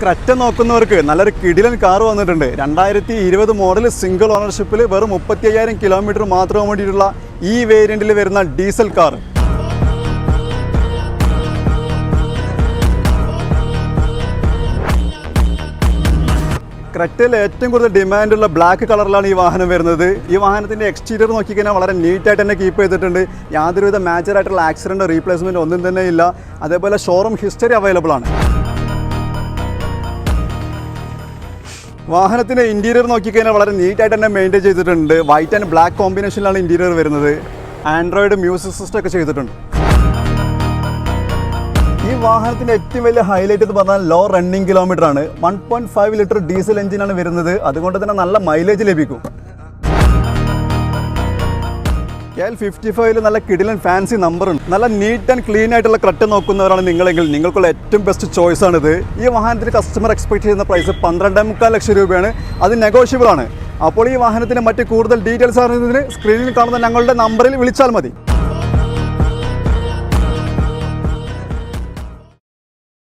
Creta നോക്കുന്നവർക്ക് നല്ലൊരു കിടിലൻ car വന്നിട്ടുണ്ട്. 2020 മോഡൽ സിംഗിൾ ഓണർഷിപ്പിൽ വെറും 35,000 കിലോമീറ്റർ മാത്രം വേണ്ടിയിട്ടുള്ള ഈ വേരിയന്റിൽ വരുന്ന ഡീസൽ കാർ. ക്രെറ്റയിൽ ഏറ്റവും കൂടുതൽ ഡിമാൻഡുള്ള ബ്ലാക്ക് കളറിലാണ് ഈ വാഹനം വരുന്നത്. ഈ വാഹനത്തിൻ്റെ എക്സ്റ്റീരിയർ നോക്കിക്കഴിഞ്ഞാൽ വളരെ നീറ്റായിട്ട് തന്നെ കീപ്പ് ചെയ്തിട്ടുണ്ട്. യാതൊരുവിധ മേജറായിട്ടുള്ള ആക്സിഡൻറ്റോ റീപ്ലേസ്മെൻറ്റോ ഒന്നും തന്നെ ഇല്ല. അതേപോലെ ഷോറൂം ഹിസ്റ്ററി അവൈലബിൾ ആണ്. വാഹനത്തിൻ്റെ ഇൻറ്റീരിയർ നോക്കിക്കഴിഞ്ഞാൽ വളരെ നീറ്റായിട്ട് തന്നെ മെയിൻറ്റെയിൻ ചെയ്തിട്ടുണ്ട്. വൈറ്റ് ആൻഡ് ബ്ലാക്ക് കോമ്പിനേഷനിലാണ് ഇൻറ്റീരിയർ വരുന്നത്. ആൻഡ്രോയിഡ് മ്യൂസിക് സിസ്റ്റം ഒക്കെ ചെയ്തിട്ടുണ്ട്. ഈ വാഹനത്തിൻ്റെ ഏറ്റവും വലിയ ഹൈലൈറ്റ് എന്ന് പറഞ്ഞാൽ ലോ റണ്ണിങ് കിലോമീറ്റർ ആണ്. 1.5 ലിറ്റർ ഡീസൽ എഞ്ചിനാണ് വരുന്നത്. അതുകൊണ്ട് തന്നെ നല്ല മൈലേജ് ലഭിക്കും. KL55 നല്ല കിടിലൻ ഫാൻസി നമ്പറുണ്ട്. നല്ല നീറ്റ് ആൻഡ് ക്ലീൻ ആയിട്ടുള്ള ക്രെറ്റ നോക്കുന്നവരാണ് നിങ്ങളെങ്കിൽ നിങ്ങൾക്കുള്ള ഏറ്റവും ബെസ്റ്റ് ചോയ്സ് ആണിത്. ഈ വാഹനത്തിന് കസ്റ്റമർ എക്സ്പെക്ട് ചെയ്യുന്ന പ്രൈസ് 12.25 ലക്ഷം രൂപയാണ്. അത് നെഗോഷ്യബിൾ ആണ്. അപ്പോൾ ഈ വാഹനത്തിന് മറ്റ് കൂടുതൽ ഡീറ്റെയിൽസ് അറിയുന്നതിന് സ്ക്രീനിൽ കാണുന്ന ഞങ്ങളുടെ നമ്പറിൽ വിളിച്ചാൽ മതി.